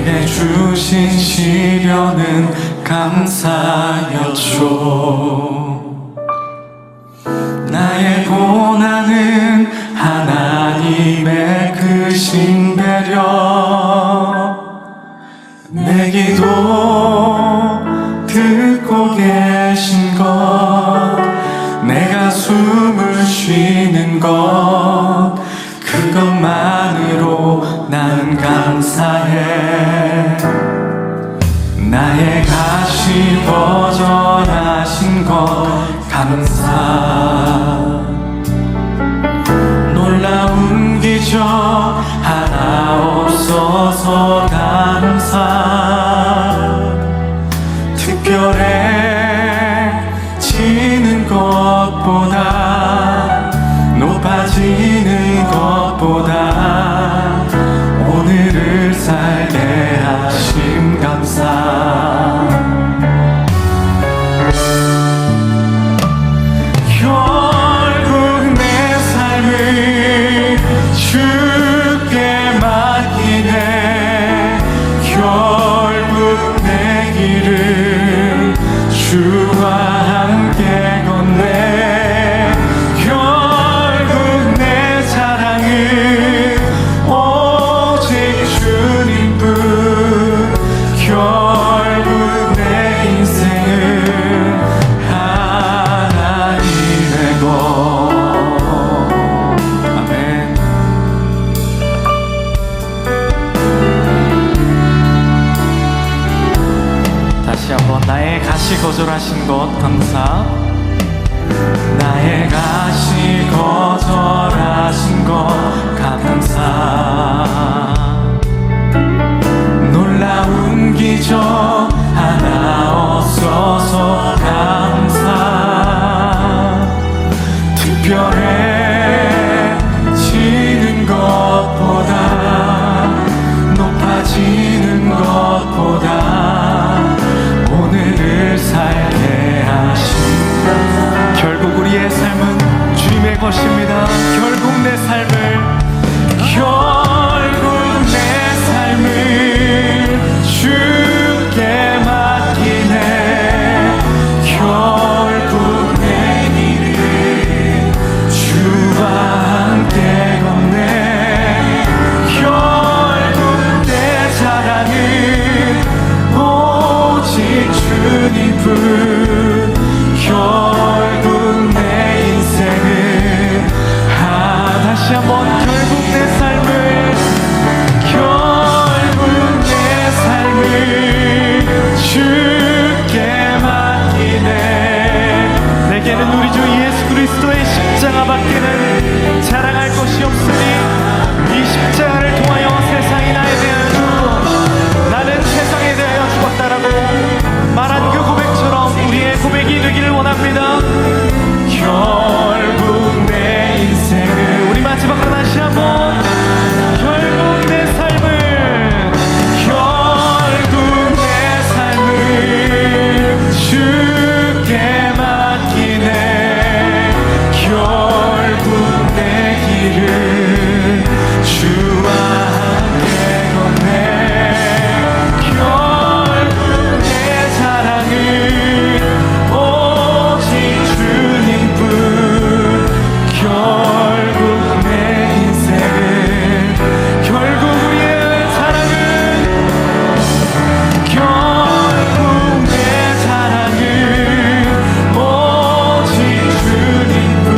내게 주신 시련은 감사였죠. 나의 고난은 하나님의 크신 배려, 내 기도 듣고 계신 것, 내가 숨을 쉬는 것, 그것만으로 나는 감사해. 나의 가시 거절하신 것 감사. 놀라운 기적 하나 없어서 감사. 특별해지는 것보다, 높아지는 것보다 오늘을 살게 하심 감사. 결국 내 삶을 주께 맡기네. 결국 내 길을 주와 함께 걷네. 결국 내 사랑은 오직 주님뿐. 결국 내 인생은 하나님의 것. 아멘. 다시 한번 나의 가시 거절하신 것 감사. 나의 가시 거절하신 것 감사. 놀라운 기적 하나 없어서 감사. 특별해지는 것보다, 높아지는 것보다 오늘을 살게 하신. 결국 우리의 삶은 주님의 것입니다. 결국 내 삶을 주께 맡기네. 결국 내 길을 주와 함께 걷네. 결국 내 사랑은 오직 주님뿐. 결국 내 인생은 다시 한번 결국 내 삶을 주께 맡기네. 내게는 우리 주 예수 그리스도의 십자가밖에는 자랑할 것이 없으니 이 십자가를 통하여 세상이 나에 대하여 죽고 나는 세상에 대하여 죽었다라고 말한 그 고백처럼 우리의 고백이 되기를 원합니다. 결국 내 인생을, 우리 마지막으로 다시 한번 결국 내 삶을 주께 맡기네. 결국 내 길을 주와 함께 걷네. 결국 내 사랑은 오직 주님뿐. 결국 내 인생은, 결국 우리의 사랑은, 결국 내 사랑은 오직 주님뿐.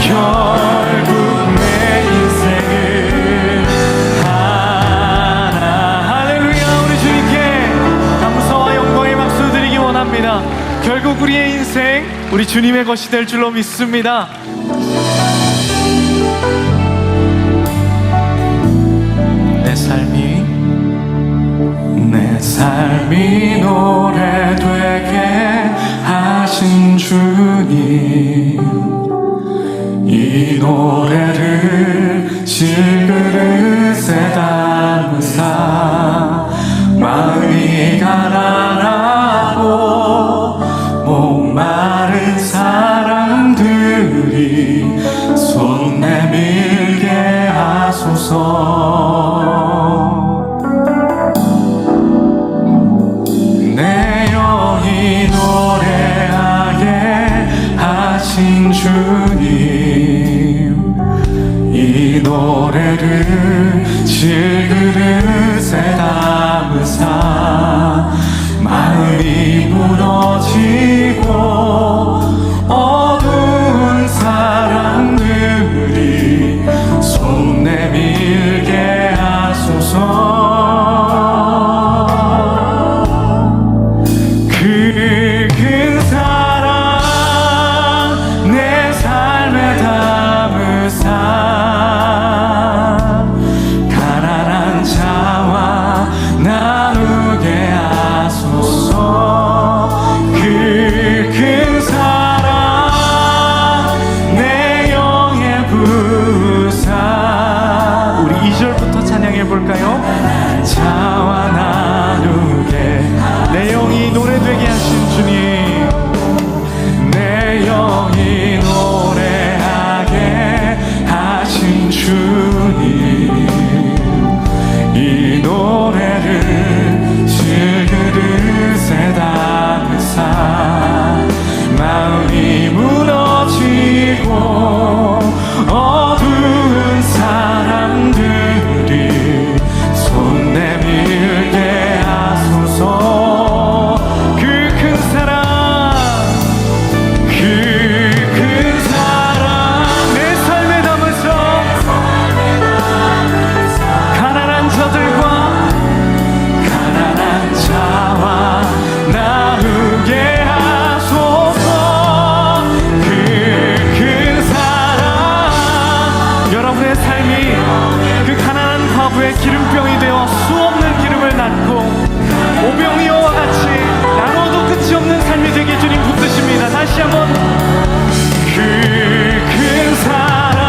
결국 내 인생은 하나. 할렐루야. 우리 주님께 감사와 영광의 박수 드리기 원합니다. 결국 우리의 인생 우리 주님의 것이 될 줄로 믿습니다. 내 삶이 노래되게 하신 주님, 이 노래를 질그릇에 담으사 마음이 가난하고 목마른 사람들이 손 내밀게 하소서. 자와 나누게 내 영이 노래되게 하신 주님, 내 영이 노래하게 하신 주님, 이 노래를 주 그릇에 담으사 마음이 무너지고 어두운 사람들이 손 내밀게 하소서. 그 큰 사랑, 그 큰 사랑 내 삶에 담으서 가난한 자들과 가난한 자와 나누게 하소서. 그 큰 사랑, 여러분의 삶이 그 가난한 과부의 기름병이 되어 수없는 기름을 낳고 오병이어와 같이 나눠도 끝이 없는 삶이 되게 주님 붙드십니다. 다시 한번 그 큰 사랑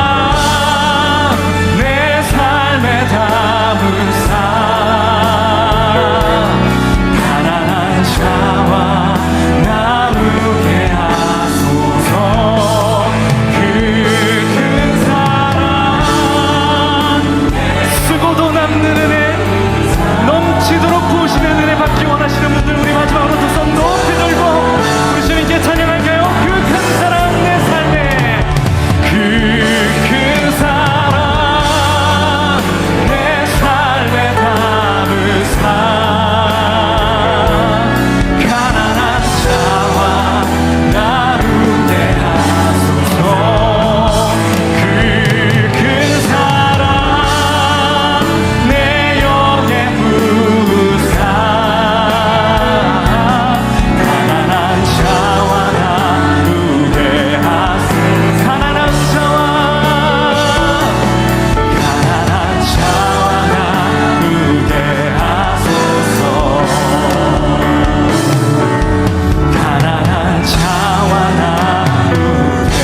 내 삶에 담으사 가난한 자와 나누게 하소서. 그 큰 사랑, 쓰고도 남는 은혜, 넘치도록 부으시는 은혜 받기 원하시는 분들, 우리 마지막으로 두 손 높이 들고 우리 주님께 찬양할까요? 그 큰 사랑 내 삶에, 그 큰 사랑 내 삶에 담으사 가난한 자와 나누게 하소서. 그 큰 사랑 내 영에 부으사 가난한 자와 나누게 하소서. 가난한 자와 나누게 하소서. 가난한 자와 나누게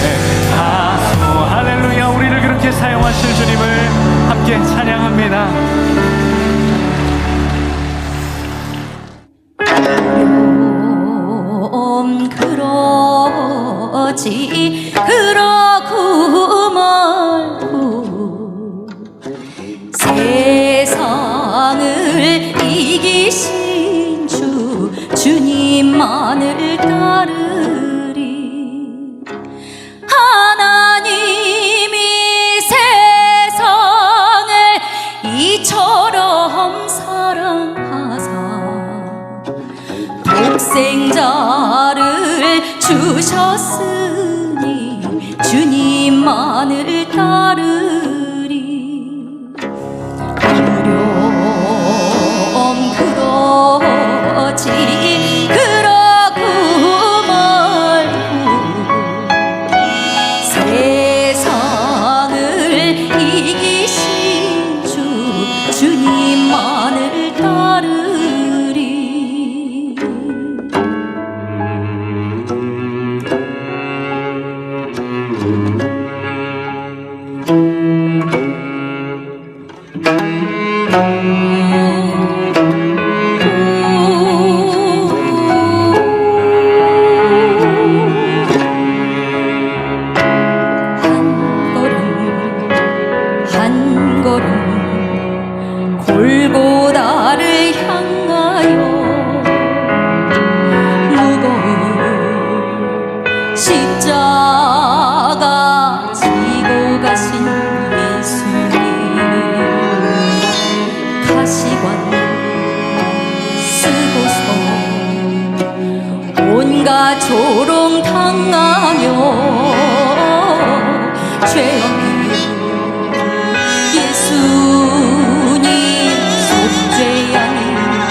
하소서. 할렐루야. 우리를 그렇게 사용하실 주님을 함께 찬양합니다. 그러지 그러고 말고 세상을 이기신 주님만을 따르리. 하나님이 세상을 이처럼 사랑하사 독생자를 주셨으니 주님만을 따르리. 두려움 그러지 그러고 말고 세상을 이기신 주님만을 따르리. 한 걸음 골고다를 향하여 무거운 십자가 지고 가신 예수님, 가시관 쓰고서 온갖 조롱 당하며 죄 없는 예수님 속죄 안에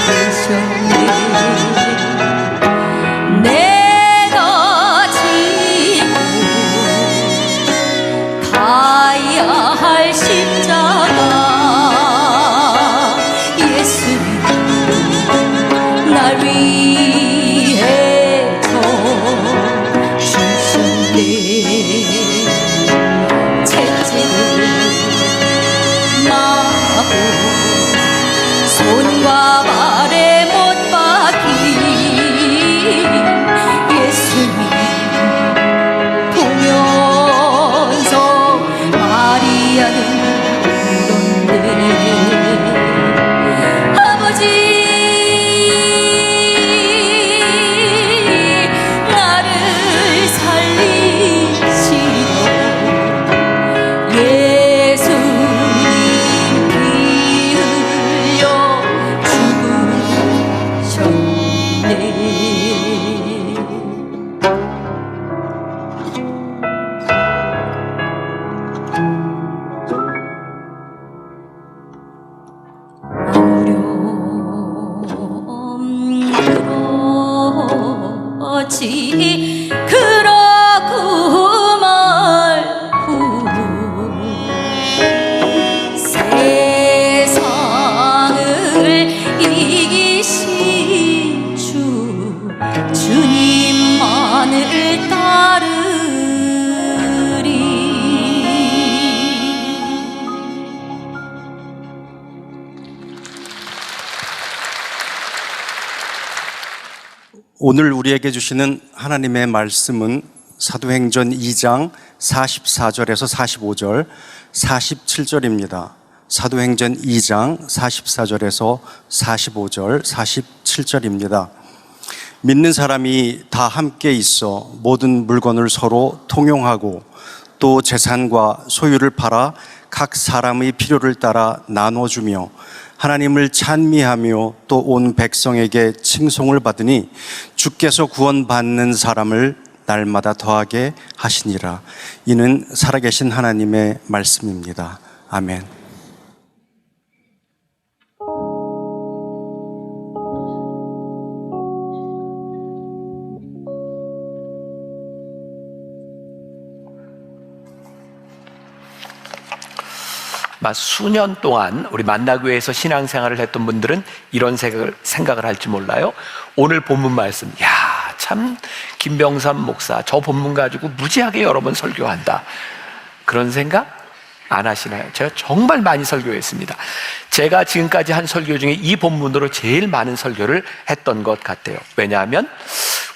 계셨네. 내가 지고 가야 할 십자가 예수님 날 위해 져 주셨네. 손과 발에 못 박힌 예수님 보면서 마리아는 울었네. 아버지 나를 살리시고 예수님 피 흘려 죽으셨네. 어려움 그렇지 그러고 말고 세상을 이기신 주님만을 따르리. 오늘 우리에게 주시는 하나님의 말씀은 사도행전 2장 44절에서 45절, 47절입니다. 사도행전 2장 44절에서 45절, 47절입니다. 믿는 사람이 다 함께 있어 모든 물건을 서로 통용하고 또 재산과 소유를 팔아 각 사람의 필요를 따라 나눠주며 하나님을 찬미하며 또 온 백성에게 칭송을 받으니 주께서 구원받는 사람을 날마다 더하게 하시니라. 이는 살아계신 하나님의 말씀입니다. 아멘. 수년 동안 우리 만나교회에서 신앙생활을 했던 분들은 이런 생각을 할지 몰라요. 오늘 본문 말씀, 참 김병삼 목사 저 본문 가지고 무지하게 여러 번 설교한다, 그런 생각 안 하시나요? 제가 정말 많이 설교했습니다. 제가 지금까지 한 설교 중에 이 본문으로 제일 많은 설교를 했던 것 같아요. 왜냐하면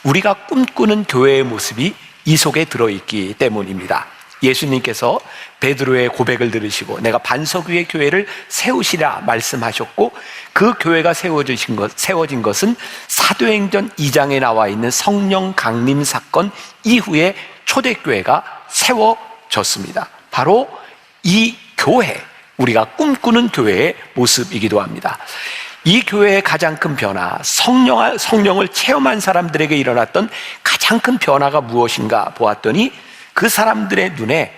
우리가 꿈꾸는 교회의 모습이 이 속에 들어있기 때문입니다. 예수님께서 베드로의 고백을 들으시고 내가 반석 위의 교회를 세우시라 말씀하셨고, 그 교회가 세워진 것은 사도행전 2장에 나와 있는 성령 강림 사건 이후에 초대교회가 세워졌습니다. 바로 이 교회, 우리가 꿈꾸는 교회의 모습이기도 합니다. 이 교회의 가장 큰 변화, 성령을 체험한 사람들에게 일어났던 가장 큰 변화가 무엇인가 보았더니 그 사람들의 눈에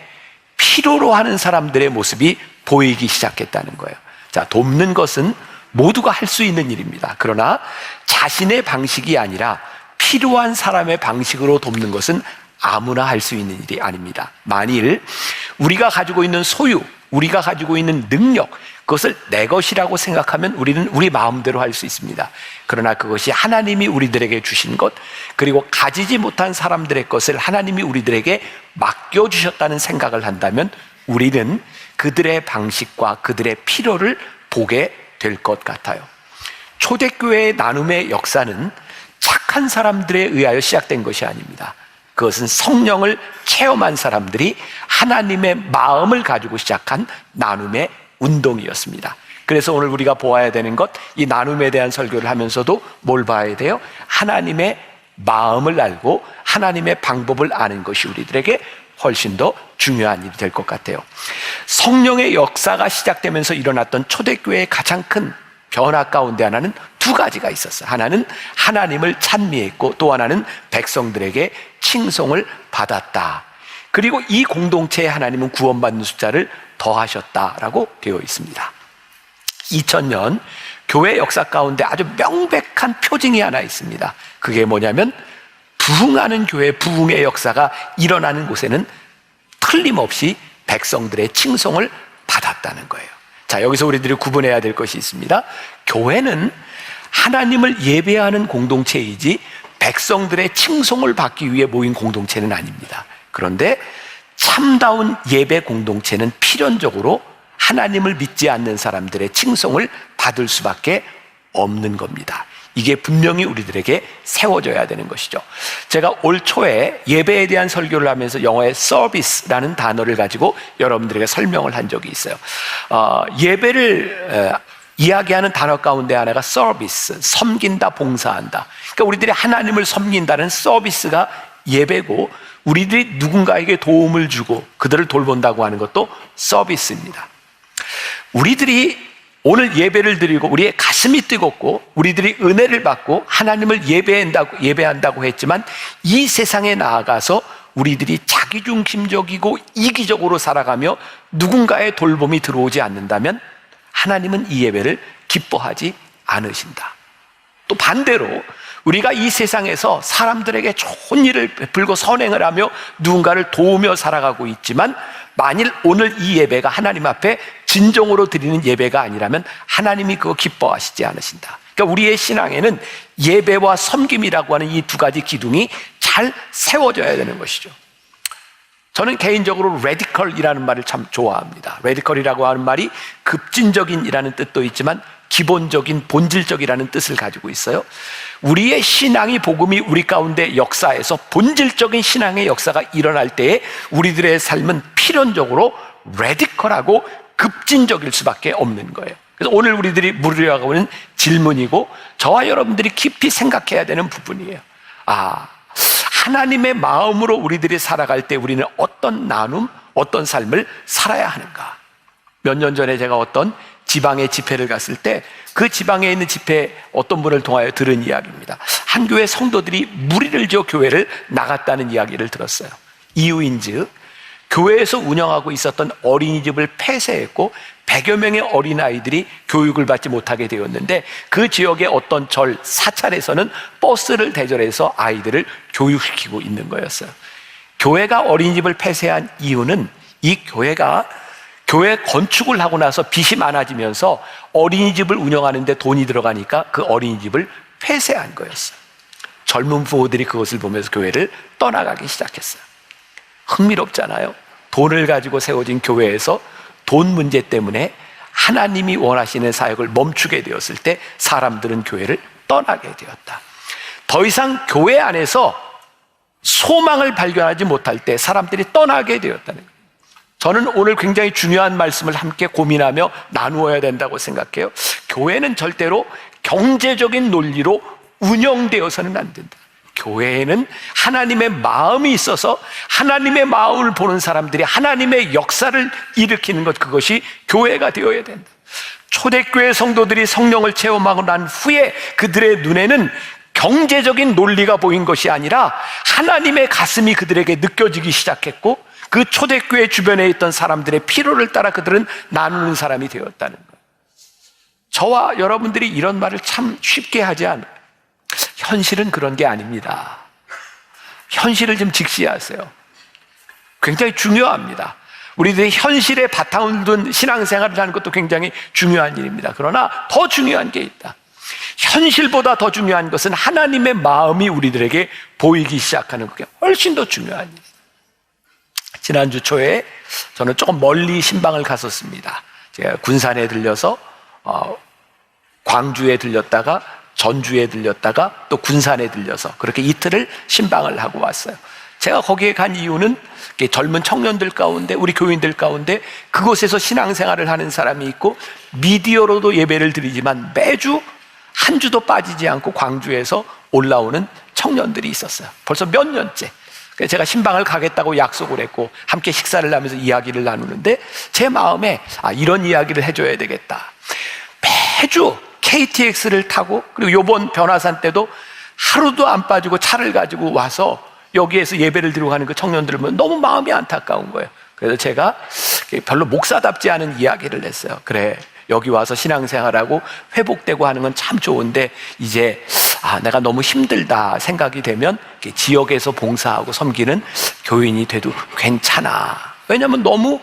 필요로 하는 사람들의 모습이 보이기 시작했다는 거예요. 자, 돕는 것은 모두가 할 수 있는 일입니다. 그러나 자신의 방식이 아니라 필요한 사람의 방식으로 돕는 것은 아무나 할 수 있는 일이 아닙니다. 만일 우리가 가지고 있는 소유, 우리가 가지고 있는 능력, 그것을 내 것이라고 생각하면 우리는 우리 마음대로 할 수 있습니다. 그러나 그것이 하나님이 우리들에게 주신 것, 그리고 가지지 못한 사람들의 것을 하나님이 우리들에게 맡겨주셨다는 생각을 한다면 우리는 그들의 방식과 그들의 필요를 보게 될 것 같아요. 초대교회의 나눔의 역사는 착한 사람들에 의하여 시작된 것이 아닙니다. 그것은 성령을 체험한 사람들이 하나님의 마음을 가지고 시작한 나눔의 운동이었습니다. 그래서 오늘 우리가 보아야 되는 것, 이 나눔에 대한 설교를 하면서도 뭘 봐야 돼요? 하나님의 마음을 알고 하나님의 방법을 아는 것이 우리들에게 훨씬 더 중요한 일이 될 것 같아요. 성령의 역사가 시작되면서 일어났던 초대교회의 가장 큰 변화 가운데 하나는 두 가지가 있었어요. 하나는 하나님을 찬미했고 또 하나는 백성들에게 칭송을 받았다. 그리고 이 공동체에 하나님은 구원받는 숫자를 더하셨다라고 되어 있습니다. 2000년 교회 역사 가운데 아주 명백한 표징이 하나 있습니다. 그게 뭐냐면 부흥하는 교회, 부흥의 역사가 일어나는 곳에는 틀림없이 백성들의 칭송을 받았다는 거예요. 자, 여기서 우리들이 구분해야 될 것이 있습니다. 교회는 하나님을 예배하는 공동체이지 백성들의 칭송을 받기 위해 모인 공동체는 아닙니다. 그런데 참다운 예배 공동체는 필연적으로 하나님을 믿지 않는 사람들의 칭송을 받을 수밖에 없는 겁니다. 이게 분명히 우리들에게 세워져야 되는 것이죠. 제가 올 초에 예배에 대한 설교를 하면서 영어의 서비스라는 단어를 가지고 여러분들에게 설명을 한 적이 있어요. 예배를 이야기하는 단어 가운데 하나가 서비스, 섬긴다, 봉사한다. 그러니까 우리들이 하나님을 섬긴다는 서비스가 예배고, 우리들이 누군가에게 도움을 주고 그들을 돌본다고 하는 것도 서비스입니다. 우리들이 오늘 예배를 드리고 우리의 가슴이 뜨겁고 우리들이 은혜를 받고 하나님을 예배한다고 했지만, 이 세상에 나아가서 우리들이 자기중심적이고 이기적으로 살아가며 누군가의 돌봄이 들어오지 않는다면 하나님은 이 예배를 기뻐하지 않으신다. 또 반대로 우리가 이 세상에서 사람들에게 좋은 일을 베풀고 선행을 하며 누군가를 도우며 살아가고 있지만, 만일 오늘 이 예배가 하나님 앞에 진정으로 드리는 예배가 아니라면 하나님이 그거 기뻐하시지 않으신다. 그러니까 우리의 신앙에는 예배와 섬김이라고 하는 이 두 가지 기둥이 잘 세워져야 되는 것이죠. 저는 개인적으로 레디컬이라는 말을 참 좋아합니다. 레디컬이라고 하는 말이 급진적인이라는 뜻도 있지만 기본적인, 본질적이라는 뜻을 가지고 있어요. 우리의 신앙이, 복음이 우리 가운데 역사에서 본질적인 신앙의 역사가 일어날 때에 우리들의 삶은 필연적으로 레디컬하고 급진적일 수밖에 없는 거예요. 그래서 오늘 우리들이 물으려고 하는 질문이고, 저와 여러분들이 깊이 생각해야 되는 부분이에요. 하나님의 마음으로 우리들이 살아갈 때 우리는 어떤 나눔, 어떤 삶을 살아야 하는가? 몇 년 전에 제가 어떤 지방의 집회를 갔을 때, 그 지방에 있는 집회 어떤 분을 통하여 들은 이야기입니다. 한 교회 성도들이 무리를 지어 교회를 나갔다는 이야기를 들었어요. 이유인즉 교회에서 운영하고 있었던 어린이집을 폐쇄했고 100여 명의 어린아이들이 교육을 받지 못하게 되었는데, 그 지역의 어떤 절 사찰에서는 버스를 대절해서 아이들을 교육시키고 있는 거였어요. 교회가 어린이집을 폐쇄한 이유는 이 교회가 교회 건축을 하고 나서 빚이 많아지면서 어린이집을 운영하는 데 돈이 들어가니까 그 어린이집을 폐쇄한 거였어요. 젊은 부모들이 그것을 보면서 교회를 떠나가기 시작했어요. 흥미롭잖아요. 돈을 가지고 세워진 교회에서 돈 문제 때문에 하나님이 원하시는 사역을 멈추게 되었을 때 사람들은 교회를 떠나게 되었다. 더 이상 교회 안에서 소망을 발견하지 못할 때 사람들이 떠나게 되었다는 거예요. 저는 오늘 굉장히 중요한 말씀을 함께 고민하며 나누어야 된다고 생각해요. 교회는 절대로 경제적인 논리로 운영되어서는 안 된다. 교회에는 하나님의 마음이 있어서 하나님의 마음을 보는 사람들이 하나님의 역사를 일으키는 것, 그것이 교회가 되어야 된다. 초대교회 성도들이 성령을 체험하고 난 후에 그들의 눈에는 경제적인 논리가 보인 것이 아니라 하나님의 가슴이 그들에게 느껴지기 시작했고, 그 초대교회 주변에 있던 사람들의 필요를 따라 그들은 나누는 사람이 되었다는 거예요. 저와 여러분들이 이런 말을 참 쉽게 하지 않아요. 현실은 그런 게 아닙니다. 현실을 좀 직시하세요. 굉장히 중요합니다. 우리들이 현실에 바탕을 둔 신앙생활을 하는 것도 굉장히 중요한 일입니다. 그러나 더 중요한 게 있다. 현실보다 더 중요한 것은 하나님의 마음이 우리들에게 보이기 시작하는 게 훨씬 더 중요한 일입니다. 지난주 초에 저는 조금 멀리 신방을 갔었습니다. 제가 군산에 들려서 광주에 들렸다가 전주에 들렸다가 또 군산에 들려서 그렇게 이틀을 신방을 하고 왔어요. 제가 거기에 간 이유는 젊은 청년들 가운데, 우리 교인들 가운데 그곳에서 신앙생활을 하는 사람이 있고 미디어로도 예배를 드리지만 매주 한 주도 빠지지 않고 광주에서 올라오는 청년들이 있었어요. 벌써 몇 년째. 제가 신방을 가겠다고 약속을 했고 함께 식사를 하면서 이야기를 나누는데 제 마음에 이런 이야기를 해줘야 되겠다. 매주 KTX를 타고, 그리고 이번 변화산 때도 하루도 안 빠지고 차를 가지고 와서 여기에서 예배를 드리고 가는 그 청년들을 보면 너무 마음이 안타까운 거예요. 그래서 제가 별로 목사답지 않은 이야기를 했어요. 그래, 여기 와서 신앙생활하고 회복되고 하는 건 참 좋은데 이제 내가 너무 힘들다 생각이 되면 지역에서 봉사하고 섬기는 교인이 돼도 괜찮아. 왜냐하면 너무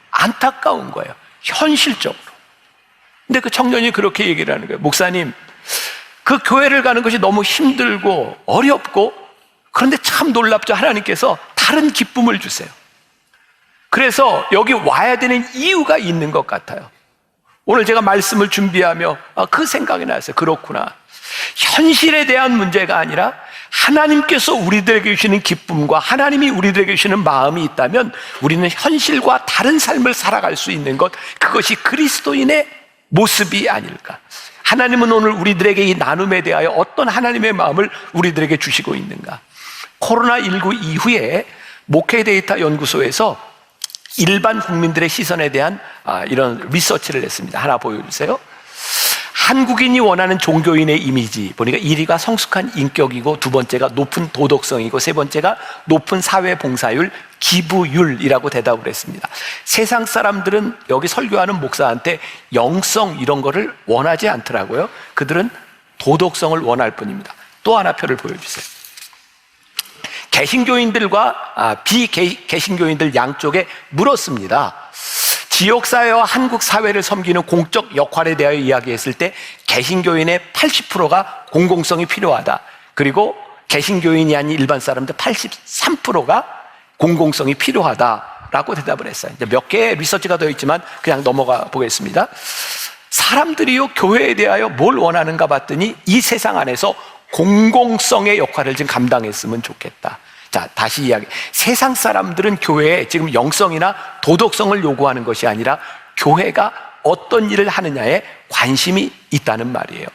안타까운 거예요, 현실적으로. 근데 그 청년이 그렇게 얘기를 하는 거예요. 목사님, 그 교회를 가는 것이 너무 힘들고 어렵고, 그런데 참 놀랍죠. 하나님께서 다른 기쁨을 주세요. 그래서 여기 와야 되는 이유가 있는 것 같아요. 오늘 제가 말씀을 준비하며 그 생각이 났어요. 그렇구나. 현실에 대한 문제가 아니라 하나님께서 우리들에게 주시는 기쁨과 하나님이 우리들에게 주시는 마음이 있다면 우리는 현실과 다른 삶을 살아갈 수 있는 것, 그것이 그리스도인의 모습이 아닐까. 하나님은 오늘 우리들에게 이 나눔에 대하여 어떤 하나님의 마음을 우리들에게 주시고 있는가. 코로나19 이후에 목회 데이터 연구소에서 일반 국민들의 시선에 대한 이런 리서치를 했습니다. 하나 보여주세요. 한국인이 원하는 종교인의 이미지 보니까 1위가 성숙한 인격이고, 두 번째가 높은 도덕성이고, 세 번째가 높은 사회 봉사율, 기부율이라고 대답을 했습니다. 세상 사람들은 여기 설교하는 목사한테 영성 이런 거를 원하지 않더라고요. 그들은 도덕성을 원할 뿐입니다. 또 하나 표를 보여주세요. 개신교인들과 비개신교인들 양쪽에 물었습니다. 지역사회와 한국 사회를 섬기는 공적 역할에 대하여 이야기했을 때 개신교인의 80%가 공공성이 필요하다. 그리고 개신교인이 아닌 일반 사람들 83%가 공공성이 필요하다라고 대답을 했어요. 이제 몇 개의 리서치가 되어 있지만 그냥 넘어가 보겠습니다. 사람들이요, 교회에 대하여 뭘 원하는가 봤더니 이 세상 안에서 공공성의 역할을 좀 감당했으면 좋겠다. 자, 다시 이야기. 세상 사람들은 교회에 지금 영성이나 도덕성을 요구하는 것이 아니라 교회가 어떤 일을 하느냐에 관심이 있다는 말이에요.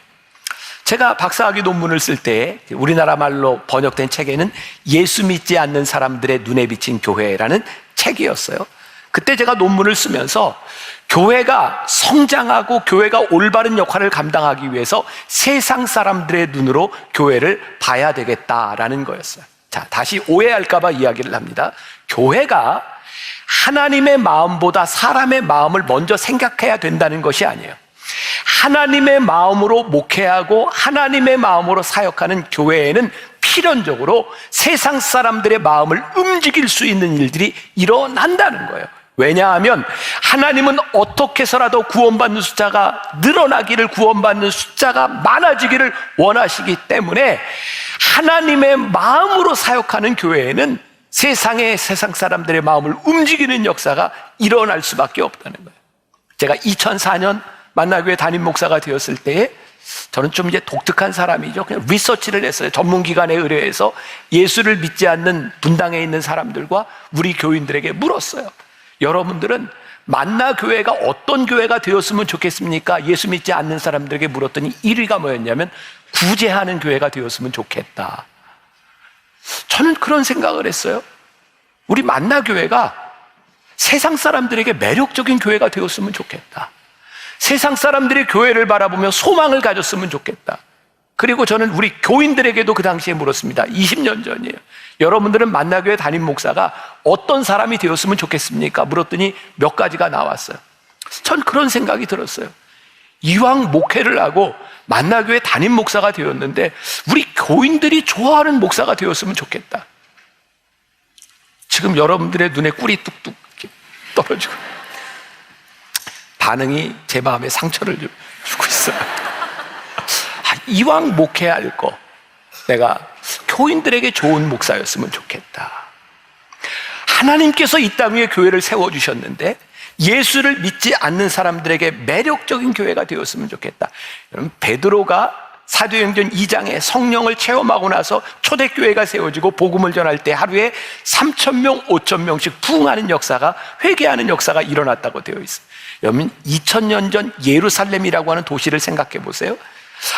제가 박사학위 논문을 쓸 때 우리나라 말로 번역된 책에는 예수 믿지 않는 사람들의 눈에 비친 교회라는 책이었어요. 그때 제가 논문을 쓰면서 교회가 성장하고 교회가 올바른 역할을 감당하기 위해서 세상 사람들의 눈으로 교회를 봐야 되겠다라는 거였어요. 자, 다시 오해할까봐 이야기를 합니다. 교회가 하나님의 마음보다 사람의 마음을 먼저 생각해야 된다는 것이 아니에요. 하나님의 마음으로 목회하고 하나님의 마음으로 사역하는 교회에는 필연적으로 세상 사람들의 마음을 움직일 수 있는 일들이 일어난다는 거예요. 왜냐하면 하나님은 어떻게 해서라도 구원받는 숫자가 늘어나기를, 구원받는 숫자가 많아지기를 원하시기 때문에 하나님의 마음으로 사역하는 교회에는 세상 사람들의 마음을 움직이는 역사가 일어날 수밖에 없다는 거예요. 제가 2004년 만나교회 담임 목사가 되었을 때에 저는 좀 이제 독특한 사람이죠. 그냥 리서치를 했어요. 전문기관에 의뢰해서 예수를 믿지 않는 분당에 있는 사람들과 우리 교인들에게 물었어요. 여러분들은 만나교회가 어떤 교회가 되었으면 좋겠습니까? 예수 믿지 않는 사람들에게 물었더니 1위가 뭐였냐면 구제하는 교회가 되었으면 좋겠다. 저는 그런 생각을 했어요. 우리 만나교회가 세상 사람들에게 매력적인 교회가 되었으면 좋겠다. 세상 사람들이 교회를 바라보며 소망을 가졌으면 좋겠다. 그리고 저는 우리 교인들에게도 그 당시에 물었습니다. 20년 전이에요. 여러분들은 만나교회 담임 목사가 어떤 사람이 되었으면 좋겠습니까? 물었더니 몇 가지가 나왔어요. 전 그런 생각이 들었어요. 이왕 목회를 하고 만나교회 담임 목사가 되었는데 우리 교인들이 좋아하는 목사가 되었으면 좋겠다. 지금 여러분들의 눈에 꿀이 뚝뚝 떨어지고 반응이 제 마음에 상처를 주고 있어요. 이왕 목회할 거 내가 교인들에게 좋은 목사였으면 좋겠다. 하나님께서 이 땅 위에 교회를 세워주셨는데 예수를 믿지 않는 사람들에게 매력적인 교회가 되었으면 좋겠다. 여러분, 베드로가 사도행전 2장에 성령을 체험하고 나서 초대교회가 세워지고 복음을 전할 때 하루에 3,000명, 5,000명씩 부흥하는 역사가, 회개하는 역사가 일어났다고 되어 있어요. 여러분, 2000년 전 예루살렘이라고 하는 도시를 생각해 보세요.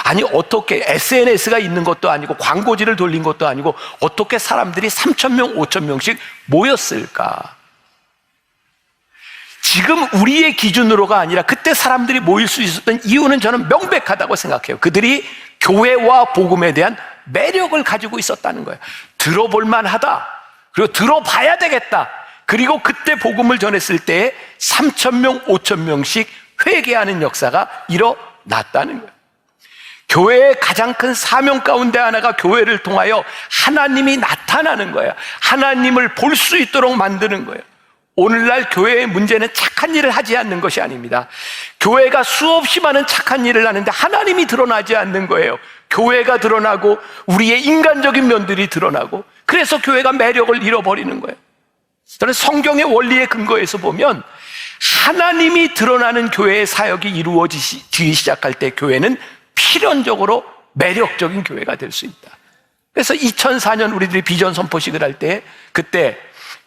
아니, 어떻게 SNS가 있는 것도 아니고 광고지를 돌린 것도 아니고 어떻게 사람들이 3,000명, 5,000명씩 모였을까? 지금 우리의 기준으로가 아니라 그때 사람들이 모일 수 있었던 이유는 저는 명백하다고 생각해요. 그들이 교회와 복음에 대한 매력을 가지고 있었다는 거예요. 들어볼 만하다. 그리고 들어봐야 되겠다. 그리고 그때 복음을 전했을 때에 3,000명, 5,000명씩 회개하는 역사가 일어났다는 거예요. 교회의 가장 큰 사명 가운데 하나가 교회를 통하여 하나님이 나타나는 거예요. 하나님을 볼 수 있도록 만드는 거예요. 오늘날 교회의 문제는 착한 일을 하지 않는 것이 아닙니다. 교회가 수없이 많은 착한 일을 하는데 하나님이 드러나지 않는 거예요. 교회가 드러나고 우리의 인간적인 면들이 드러나고, 그래서 교회가 매력을 잃어버리는 거예요. 저는 성경의 원리에 근거해서 보면 하나님이 드러나는 교회의 사역이 이루어지기 시작할 때 교회는 필연적으로 매력적인 교회가 될 수 있다. 그래서 2004년 우리들이 비전 선포식을 할 때, 그때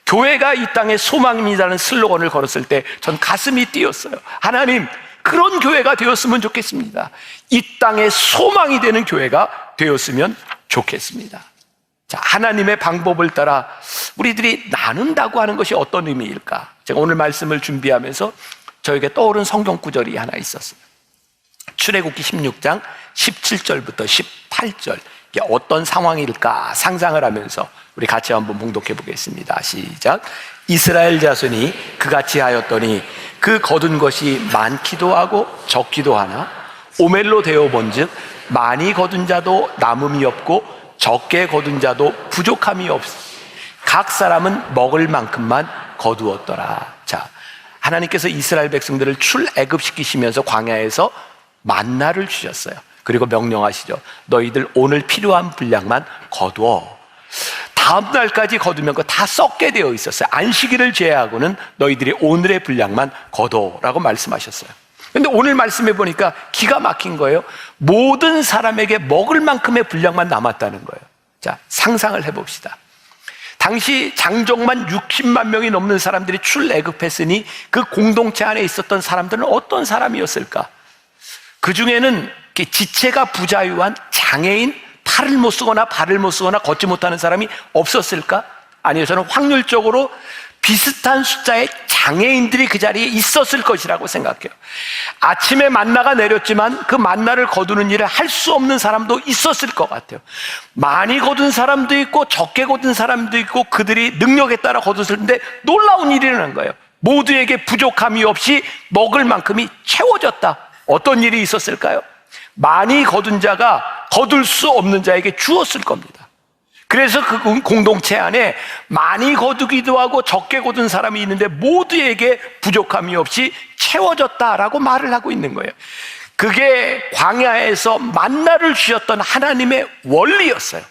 교회가 이 땅의 소망입니다라는 슬로건을 걸었을 때 전 가슴이 뛰었어요. 하나님, 그런 교회가 되었으면 좋겠습니다. 이 땅의 소망이 되는 교회가 되었으면 좋겠습니다. 자, 하나님의 방법을 따라 우리들이 나눈다고 하는 것이 어떤 의미일까? 제가 오늘 말씀을 준비하면서 저에게 떠오른 성경 구절이 하나 있었어요. 출애굽기 16장 17절부터 18절. 이게 어떤 상황일까 상상을 하면서 우리 같이 한번 봉독해 보겠습니다. 시작. 이스라엘 자손이 그같이 하였더니 그 거둔 것이 많기도 하고 적기도 하나 오멜로 되어 본즉 많이 거둔 자도 남음이 없고 적게 거둔 자도 부족함이 없. 각 사람은 먹을 만큼만 거두었더라. 자, 하나님께서 이스라엘 백성들을 출애굽시키시면서 광야에서 만나를 주셨어요. 그리고 명령하시죠. 너희들 오늘 필요한 분량만 거두어. 다음 날까지 거두면 그거 다 썩게 되어 있었어요. 안식일을 제외하고는 너희들이 오늘의 분량만 거두라고 말씀하셨어요. 근데 오늘 말씀해 보니까 기가 막힌 거예요. 모든 사람에게 먹을 만큼의 분량만 남았다는 거예요. 자, 상상을 해봅시다. 당시 장정만 60만 명이 넘는 사람들이 출애굽했으니 그 공동체 안에 있었던 사람들은 어떤 사람이었을까? 그 중에는 지체가 부자유한 장애인, 팔을 못 쓰거나 발을 못 쓰거나 걷지 못하는 사람이 없었을까? 아니요, 저는 확률적으로 비슷한 숫자의 장애인들이 그 자리에 있었을 것이라고 생각해요. 아침에 만나가 내렸지만 그 만나를 거두는 일을 할 수 없는 사람도 있었을 것 같아요. 많이 거둔 사람도 있고 적게 거둔 사람도 있고 그들이 능력에 따라 거뒀을 텐데 놀라운 일이 일어난 거예요. 모두에게 부족함이 없이 먹을 만큼이 채워졌다. 어떤 일이 있었을까요? 많이 거둔 자가 거둘 수 없는 자에게 주었을 겁니다. 그래서 그 공동체 안에 많이 거두기도 하고 적게 거둔 사람이 있는데 모두에게 부족함이 없이 채워졌다라고 말을 하고 있는 거예요. 그게 광야에서 만나를 주셨던 하나님의 원리였어요.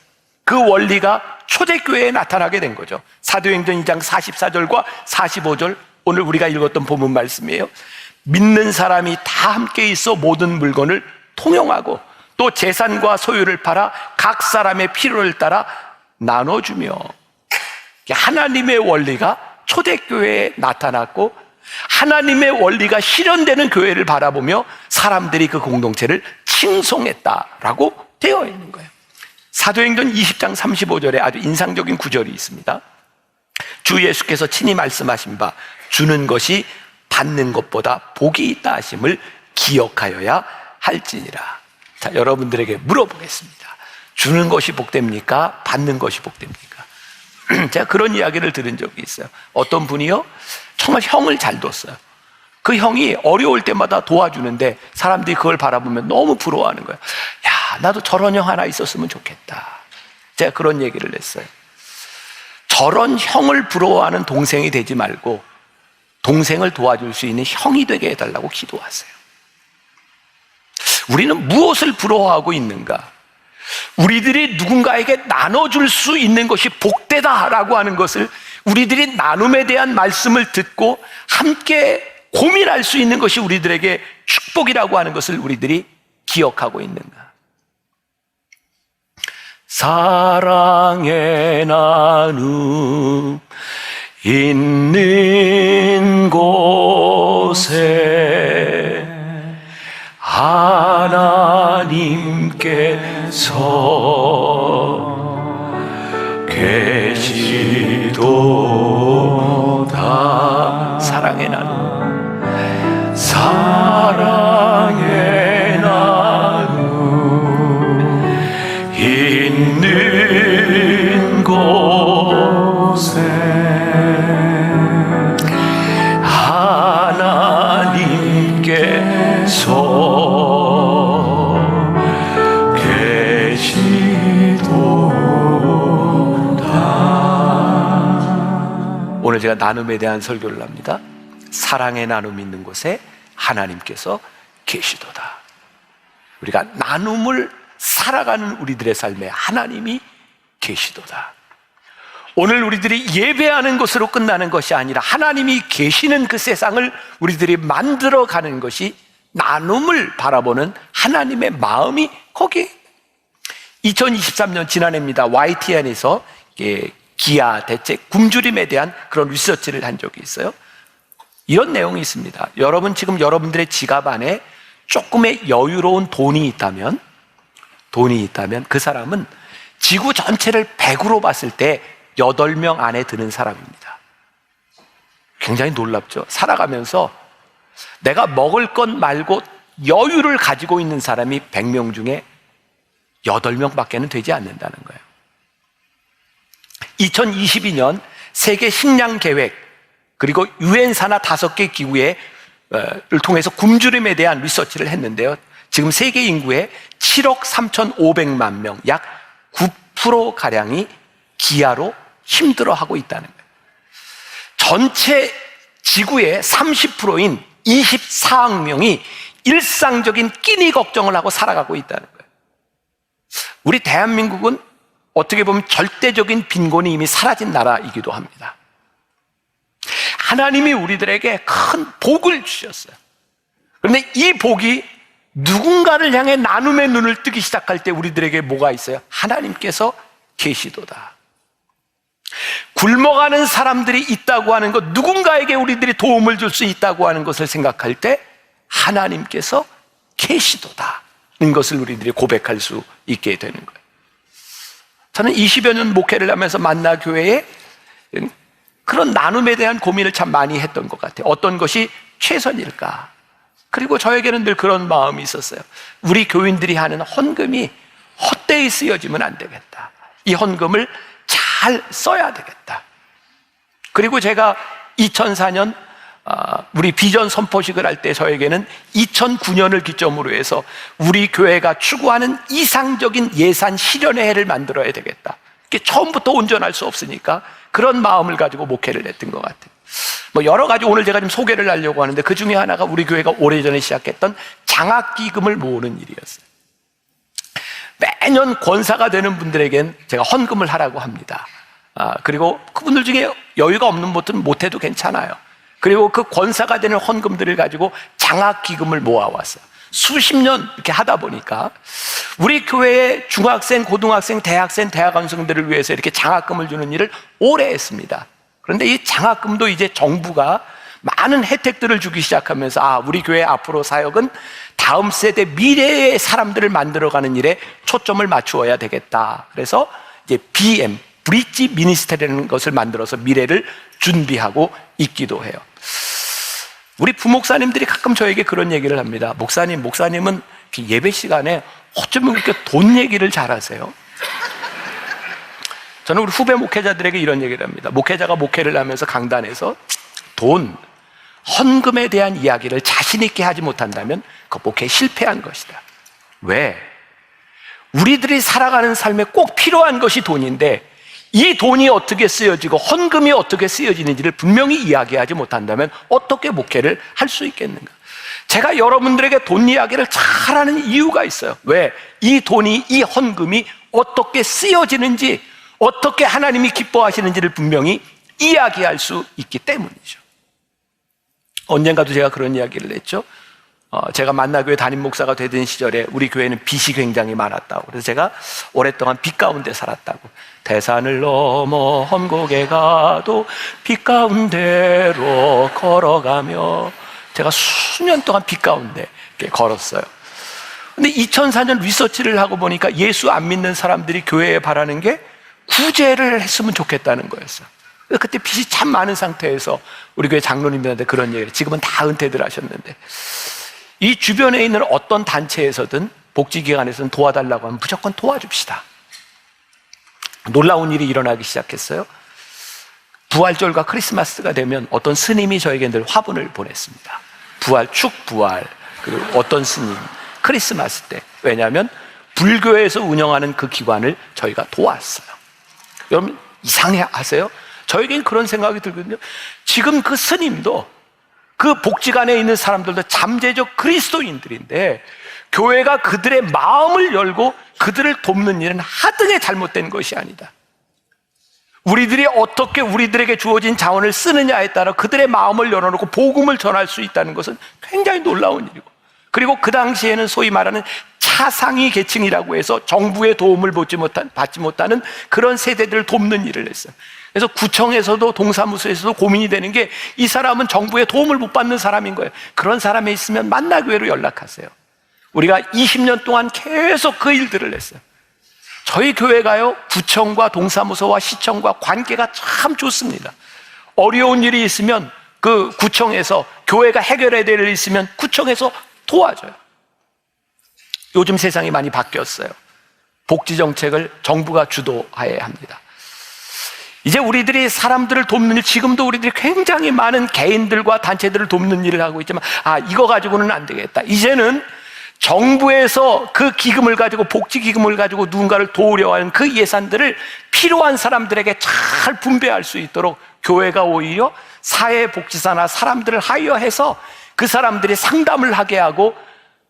그 원리가 초대교회에 나타나게 된 거죠. 사도행전 2장 44절과 45절, 오늘 우리가 읽었던 본문 말씀이에요. 믿는 사람이 다 함께 있어 모든 물건을 통용하고 또 재산과 소유를 팔아 각 사람의 필요를 따라 나눠주며. 하나님의 원리가 초대교회에 나타났고 하나님의 원리가 실현되는 교회를 바라보며 사람들이 그 공동체를 칭송했다라고 되어 있는 거예요. 사도행전 20장 35절에 아주 인상적인 구절이 있습니다. 주 예수께서 친히 말씀하신 바 주는 것이 받는 것보다 복이 있다 하심을 기억하여야 할지니라. 자, 여러분들에게 물어보겠습니다. 주는 것이 복됩니까? 받는 것이 복됩니까? 제가 그런 이야기를 들은 적이 있어요. 어떤 분이요, 정말 형을 잘 뒀어요. 그 형이 어려울 때마다 도와주는데 사람들이 그걸 바라보면 너무 부러워하는 거예요. 야, 나도 저런 형 하나 있었으면 좋겠다. 제가 그런 얘기를 했어요. 저런 형을 부러워하는 동생이 되지 말고 동생을 도와줄 수 있는 형이 되게 해달라고 기도하세요. 우리는 무엇을 부러워하고 있는가? 우리들이 누군가에게 나눠줄 수 있는 것이 복되다라고 하는 것을, 우리들이 나눔에 대한 말씀을 듣고 함께 고민할 수 있는 것이 우리들에게 축복이라고 하는 것을 우리들이 기억하고 있는가? 사랑의 나눔 있는 곳에 하나님께서 계시도다. 사랑의 나눔, 사랑의 나눔 있는 곳에 하나님께서 계시도다. 오늘 제가 나눔에 대한 설교를 합니다. 사랑의 나눔 있는 곳에 하나님께서 계시도다. 우리가 나눔을 살아가는 우리들의 삶에 하나님이 계시도다. 오늘 우리들이 예배하는 것으로 끝나는 것이 아니라 하나님이 계시는 그 세상을 우리들이 만들어가는 것이 나눔을 바라보는 하나님의 마음이 거기에. 2023년 지난해입니다. YTN에서 기아 대책 굶주림에 대한 그런 리서치를 한 적이 있어요. 이런 내용이 있습니다. 여러분, 지금 여러분들의 지갑 안에 조금의 여유로운 돈이 있다면 그 사람은 지구 전체를 100으로 봤을 때 8명 안에 드는 사람입니다. 굉장히 놀랍죠? 살아가면서 내가 먹을 것 말고 여유를 가지고 있는 사람이 100명 중에 8명밖에는 되지 않는다는 거예요. 2022년 세계 식량 계획 그리고 유엔 산하 5개 기구를 통해서 굶주림에 대한 리서치를 했는데요. 지금 세계 인구의 7억 3,500만 명, 약 9%가량이 기아로 힘들어하고 있다는 거예요. 전체 지구의 30%인 24억 명이 일상적인 끼니 걱정을 하고 살아가고 있다는 거예요. 우리 대한민국은 어떻게 보면 절대적인 빈곤이 이미 사라진 나라이기도 합니다. 하나님이 우리들에게 큰 복을 주셨어요. 그런데 이 복이 누군가를 향해 나눔의 눈을 뜨기 시작할 때 우리들에게 뭐가 있어요? 하나님께서 계시도다. 굶어가는 사람들이 있다고 하는 것, 누군가에게 우리들이 도움을 줄 수 있다고 하는 것을 생각할 때 하나님께서 계시도다는 것을 우리들이 고백할 수 있게 되는 거예요. 저는 20여 년 목회를 하면서 만나교회에 그런 나눔에 대한 고민을 참 많이 했던 것 같아요. 어떤 것이 최선일까? 그리고 저에게는 늘 그런 마음이 있었어요. 우리 교인들이 하는 헌금이 헛되이 쓰여지면 안 되겠다. 이 헌금을 잘 써야 되겠다. 그리고 제가 2004년 우리 비전 선포식을 할 때 저에게는 2009년을 기점으로 해서 우리 교회가 추구하는 이상적인 예산 실현의 해를 만들어야 되겠다. 이게 처음부터 온전할 수 없으니까 그런 마음을 가지고 목회를 했던 것 같아요. 여러 가지 오늘 제가 좀 소개를 하려고 하는데 그 중에 하나가 우리 교회가 오래전에 시작했던 장학기금을 모으는 일이었어요. 매년 권사가 되는 분들에겐 제가 헌금을 하라고 합니다. 그리고 그분들 중에 여유가 없는 분들은 못해도 괜찮아요. 그리고 그 권사가 되는 헌금들을 가지고 장학기금을 모아왔어요. 수십 년 이렇게 하다 보니까 우리 교회의 중학생, 고등학생, 대학생, 대학원생들을 위해서 이렇게 장학금을 주는 일을 오래 했습니다. 그런데 이 장학금도 이제 정부가 많은 혜택들을 주기 시작하면서 우리 교회 앞으로 사역은 다음 세대 미래의 사람들을 만들어가는 일에 초점을 맞추어야 되겠다. 그래서 이제 BM, 브릿지 미니스터라는 것을 만들어서 미래를 준비하고 있기도 해요. 우리 부목사님들이 가끔 저에게 그런 얘기를 합니다. 목사님은 예배 시간에 어쩌면 그렇게 돈 얘기를 잘하세요? 저는 우리 후배 목회자들에게 이런 얘기를 합니다. 목회자가 목회를 하면서 강단에서 헌금에 대한 이야기를 자신 있게 하지 못한다면 그 목회에 실패한 것이다. 왜? 우리들이 살아가는 삶에 꼭 필요한 것이 돈인데 이 돈이 어떻게 쓰여지고 헌금이 어떻게 쓰여지는지를 분명히 이야기하지 못한다면 어떻게 목회를 할 수 있겠는가? 제가 여러분들에게 돈 이야기를 잘하는 이유가 있어요. 왜? 이 돈이, 이 헌금이 어떻게 쓰여지는지, 어떻게 하나님이 기뻐하시는지를 분명히 이야기할 수 있기 때문이죠. 언젠가도 제가 그런 이야기를 했죠. 제가 만나교회 담임 목사가 되던 시절에 우리 교회는 빚이 굉장히 많았다고. 그래서 제가 오랫동안 빚 가운데 살았다고. 대산을 넘어 험곡에 가도 빚 가운데로 걸어가며 제가 수년 동안 빚 가운데 이렇게 걸었어요. 근데 2004년 리서치를 하고 보니까 예수 안 믿는 사람들이 교회에 바라는 게 구제를 했으면 좋겠다는 거였어요. 그때 빚이 참 많은 상태에서 우리 교회 장로님들한테 그런 얘기를, 지금은 다 은퇴들 하셨는데, 이 주변에 있는 어떤 단체에서든 복지기관에서는 도와달라고 하면 무조건 도와줍시다. 놀라운 일이 일어나기 시작했어요. 부활절과 크리스마스가 되면 어떤 스님이 저에게 늘 화분을 보냈습니다. 축부활, 그리고 어떤 스님, 크리스마스 때. 왜냐하면 불교에서 운영하는 그 기관을 저희가 도왔어요. 여러분 이상해 하세요? 저에겐 그런 생각이 들거든요. 지금 그 스님도 그 복지관에 있는 사람들도 잠재적 그리스도인들인데 교회가 그들의 마음을 열고 그들을 돕는 일은 하등의 잘못된 것이 아니다. 우리들이 어떻게 우리들에게 주어진 자원을 쓰느냐에 따라 그들의 마음을 열어놓고 복음을 전할 수 있다는 것은 굉장히 놀라운 일이고, 그리고 그 당시에는 소위 말하는 차상위 계층이라고 해서 정부의 도움을 받지 못하는 그런 세대들을 돕는 일을 했어요. 그래서 구청에서도 동사무소에서도 고민이 되는 게, 이 사람은 정부의 도움을 못 받는 사람인 거예요. 그런 사람이 있으면 만나교회로 연락하세요. 우리가 20년 동안 계속 그 일들을 했어요. 저희 교회가요, 구청과 동사무소와 시청과 관계가 참 좋습니다. 어려운 일이 있으면 그 구청에서, 교회가 해결해야 될 일이 있으면 구청에서 도와줘요. 요즘 세상이 많이 바뀌었어요. 복지 정책을 정부가 주도해야 합니다. 이제 우리들이 사람들을 돕는 일, 지금도 우리들이 굉장히 많은 개인들과 단체들을 돕는 일을 하고 있지만, 이거 가지고는 안 되겠다. 이제는 정부에서 그 기금을 가지고, 복지 기금을 가지고 누군가를 도우려 하는 그 예산들을 필요한 사람들에게 잘 분배할 수 있도록 교회가 오히려 사회복지사나 사람들을 하이어해서 그 사람들이 상담을 하게 하고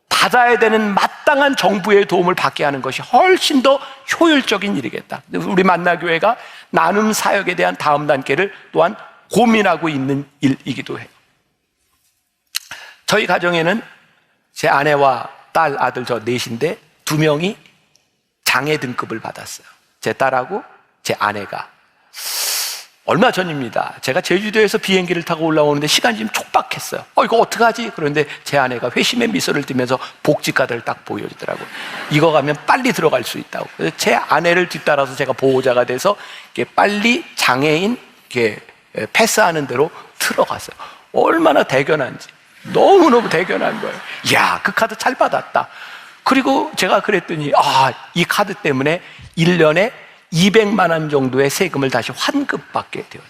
받아야 되는 마땅한 정부의 도움을 받게 하는 것이 훨씬 더 효율적인 일이겠다. 우리 만나교회가 나눔 사역에 대한 다음 단계를 또한 고민하고 있는 일이기도 해요. 저희 가정에는 제 아내와 딸, 아들 저 넷인데 2명이 장애 등급을 받았어요. 제 딸하고 제 아내가. 얼마 전입니다. 제가 제주도에서 비행기를 타고 올라오는데 시간이 좀 촉박했어요. 이거 어떡하지? 그런데 제 아내가 회심의 미소를 띠면서 복지카드를 딱 보여주더라고요. 이거 가면 빨리 들어갈 수 있다고. 그래서 제 아내를 뒤따라서 제가 보호자가 돼서 빨리 장애인 패스하는 대로 들어갔어요. 얼마나 대견한지. 너무너무 대견한 거예요. 이야, 그 카드 잘 받았다. 그리고 제가 그랬더니, 이 카드 때문에 1년에 200만 원 정도의 세금을 다시 환급받게 되었다.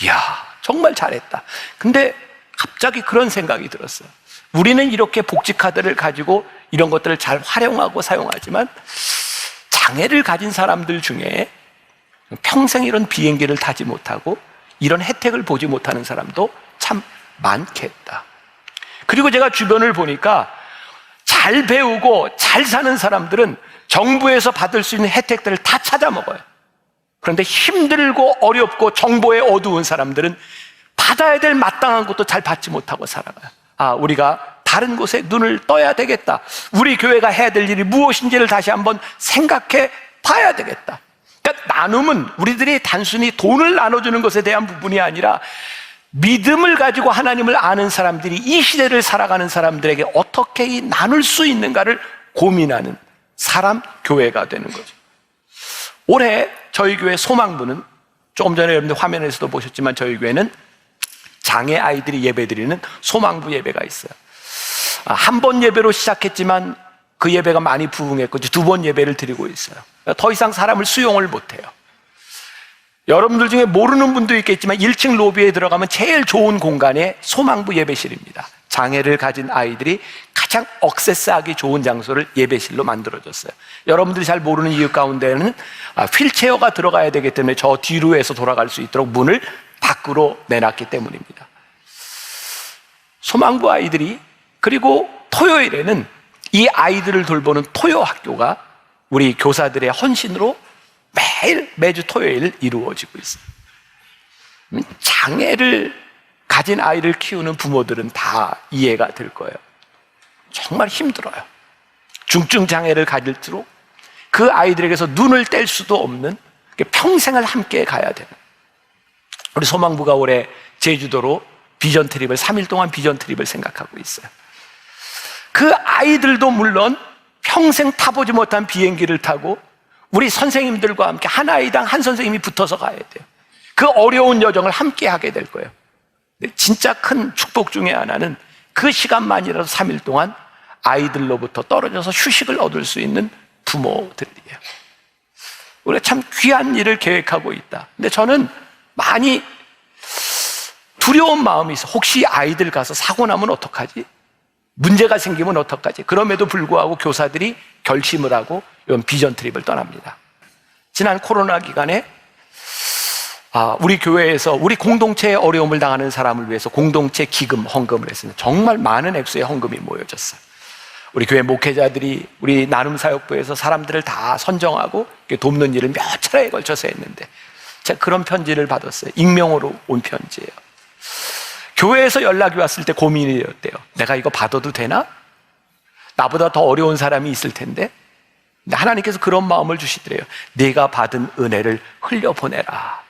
이야, 정말 잘했다. 근데 갑자기 그런 생각이 들었어요. 우리는 이렇게 복지카드를 가지고 이런 것들을 잘 활용하고 사용하지만, 장애를 가진 사람들 중에 평생 이런 비행기를 타지 못하고 이런 혜택을 보지 못하는 사람도 참 많겠다. 그리고 제가 주변을 보니까 잘 배우고 잘 사는 사람들은 정부에서 받을 수 있는 혜택들을 다 찾아 먹어요. 그런데 힘들고 어렵고 정보에 어두운 사람들은 받아야 될 마땅한 것도 잘 받지 못하고 살아가요. 우리가 다른 곳에 눈을 떠야 되겠다. 우리 교회가 해야 될 일이 무엇인지를 다시 한번 생각해 봐야 되겠다. 그러니까 나눔은 우리들이 단순히 돈을 나눠주는 것에 대한 부분이 아니라, 믿음을 가지고 하나님을 아는 사람들이 이 시대를 살아가는 사람들에게 어떻게 나눌 수 있는가를 고민하는 사람, 교회가 되는 거죠. 올해 저희 교회 소망부는, 조금 전에 여러분들 화면에서도 보셨지만 저희 교회는 장애 아이들이 예배드리는 소망부 예배가 있어요. 한 번 예배로 시작했지만 그 예배가 많이 부흥했고 2번 예배를 드리고 있어요. 더 이상 사람을 수용을 못해요. 여러분들 중에 모르는 분도 있겠지만 1층 로비에 들어가면 제일 좋은 공간에 소망부 예배실입니다. 장애를 가진 아이들이 가장 액세스하기 좋은 장소를 예배실로 만들어줬어요. 여러분들이 잘 모르는 이유 가운데는 휠체어가 들어가야 되기 때문에 저 뒤로 해서 돌아갈 수 있도록 문을 밖으로 내놨기 때문입니다. 소망부 아이들이, 그리고 토요일에는 이 아이들을 돌보는 토요 학교가 우리 교사들의 헌신으로 매주 토요일 이루어지고 있어요. 장애를 가진 아이를 키우는 부모들은 다 이해가 될 거예요. 정말 힘들어요. 중증 장애를 가질수록 그 아이들에게서 눈을 뗄 수도 없는, 평생을 함께 가야 되는. 우리 소망부가 올해 제주도로 비전 트립을, 3일 동안 비전 트립을 생각하고 있어요. 그 아이들도 물론 평생 타보지 못한 비행기를 타고 우리 선생님들과 함께 한 아이당 한 선생님이 붙어서 가야 돼요. 그 어려운 여정을 함께 하게 될 거예요. 진짜 큰 축복 중에 하나는 그 시간만이라도 3일 동안 아이들로부터 떨어져서 휴식을 얻을 수 있는 부모들이에요. 우리가 참 귀한 일을 계획하고 있다. 근데 저는 많이 두려운 마음이 있어. 혹시 아이들 가서 사고 나면 어떡하지? 문제가 생기면 어떡하지? 그럼에도 불구하고 교사들이 결심을 하고 이런 비전 트립을 떠납니다. 지난 코로나 기간에 우리 교회에서 우리 공동체에 어려움을 당하는 사람을 위해서 공동체 기금 헌금을 했습니다. 정말 많은 액수의 헌금이 모여졌어요. 우리 교회 목회자들이 우리 나눔사역부에서 사람들을 다 선정하고 돕는 일을 몇 차례에 걸쳐서 했는데, 제가 그런 편지를 받았어요. 익명으로 온 편지예요. 교회에서 연락이 왔을 때 고민이 되었대요. 내가 이거 받아도 되나? 나보다 더 어려운 사람이 있을 텐데. 근데 하나님께서 그런 마음을 주시더래요. 네가 받은 은혜를 흘려보내라.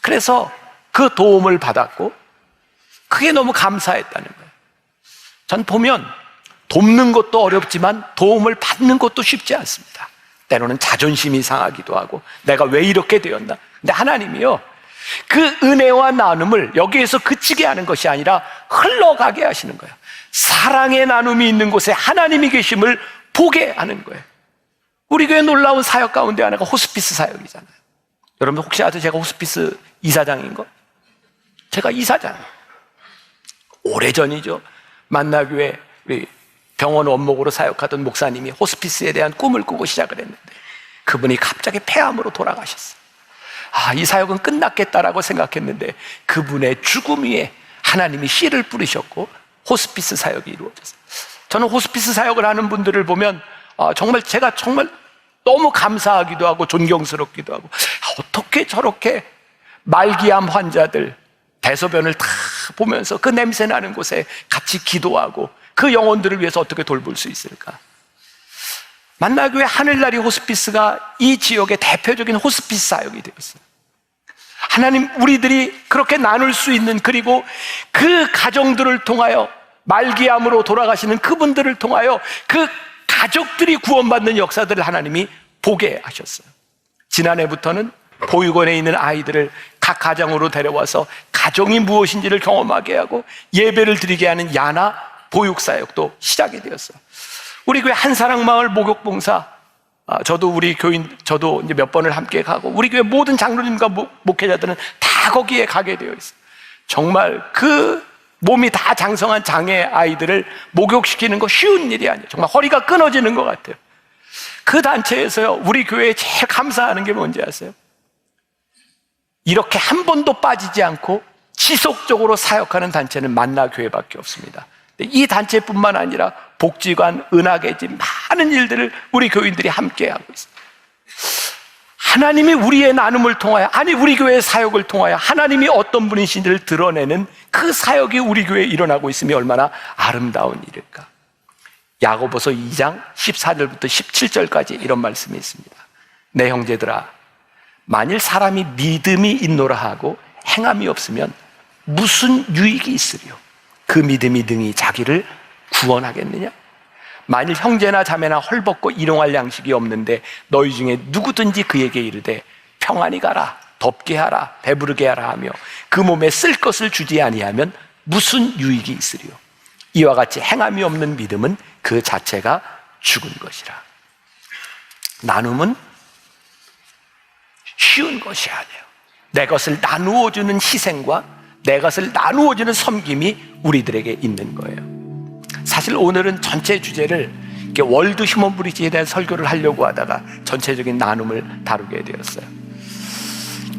그래서 그 도움을 받았고 그게 너무 감사했다는 거예요. 전 보면 돕는 것도 어렵지만 도움을 받는 것도 쉽지 않습니다. 때로는 자존심이 상하기도 하고 내가 왜 이렇게 되었나. 근데 하나님이요, 그 은혜와 나눔을 여기에서 그치게 하는 것이 아니라 흘러가게 하시는 거예요. 사랑의 나눔이 있는 곳에 하나님이 계심을 보게 하는 거예요. 우리 교회 놀라운 사역 가운데 하나가 호스피스 사역이잖아요. 여러분 혹시 아세요? 제가 호스피스 이사장인 거? 제가 이사장. 오래전이죠. 만나교회 병원 원목으로 사역하던 목사님이 호스피스에 대한 꿈을 꾸고 시작을 했는데 그분이 갑자기 폐암으로 돌아가셨어요. 이 사역은 끝났겠다라고 생각했는데 그분의 죽음 위에 하나님이 씨를 뿌리셨고 호스피스 사역이 이루어졌어요. 저는 호스피스 사역을 하는 분들을 보면 정말 제가 정말 너무 감사하기도 하고 존경스럽기도 하고, 어떻게 저렇게 말기암 환자들 대소변을 다 보면서 그 냄새 나는 곳에 같이 기도하고 그 영혼들을 위해서 어떻게 돌볼 수 있을까? 만나교회 하늘나리 호스피스가 이 지역의 대표적인 호스피스 사역이 되었어요. 하나님, 우리들이 그렇게 나눌 수 있는, 그리고 그 가정들을 통하여 말기암으로 돌아가시는 그분들을 통하여 그 가족들이 구원받는 역사들을 하나님이 보게 하셨어요. 지난해부터는 보육원에 있는 아이들을 각 가정으로 데려와서 가정이 무엇인지를 경험하게 하고 예배를 드리게 하는 야나 보육사역도 시작이 되었어요. 우리 교회 한사랑마을 목욕봉사, 저도 우리 교인, 저도 이제 몇 번을 함께 가고 우리 교회 모든 장로님과 목회자들은 다 거기에 가게 되어 있어요. 정말 그 몸이 다 장성한 장애 아이들을 목욕시키는 거 쉬운 일이 아니에요. 정말 허리가 끊어지는 것 같아요. 그 단체에서요, 우리 교회에 제일 감사하는 게 뭔지 아세요? 이렇게 한 번도 빠지지 않고 지속적으로 사역하는 단체는 만나교회밖에 없습니다. 이 단체뿐만 아니라 복지관, 은하계집, 많은 일들을 우리 교인들이 함께하고 있어요. 하나님이 우리의 나눔을 통하여, 아니 우리 교회의 사역을 통하여 하나님이 어떤 분이신지를 드러내는 그 사역이 우리 교회에 일어나고 있음이 얼마나 아름다운 일일까. 야고보서 2장 14절부터 17절까지 이런 말씀이 있습니다. 내 형제들아, 만일 사람이 믿음이 있노라 하고 행함이 없으면 무슨 유익이 있으리요? 그 믿음이 능히 자기를 구원하겠느냐? 만일 형제나 자매나 헐벗고 일용할 양식이 없는데 너희 중에 누구든지 그에게 이르되 평안히 가라, 덥게 하라, 배부르게 하라 하며 그 몸에 쓸 것을 주지 아니하면 무슨 유익이 있으리요? 이와 같이 행함이 없는 믿음은 그 자체가 죽은 것이라. 나눔은 쉬운 것이 아니에요. 내 것을 나누어 주는 희생과 내 것을 나누어 주는 섬김이 우리들에게 있는 거예요. 사실 오늘은 전체 주제를 월드 휴먼 브리지에 대한 설교를 하려고 하다가 전체적인 나눔을 다루게 되었어요.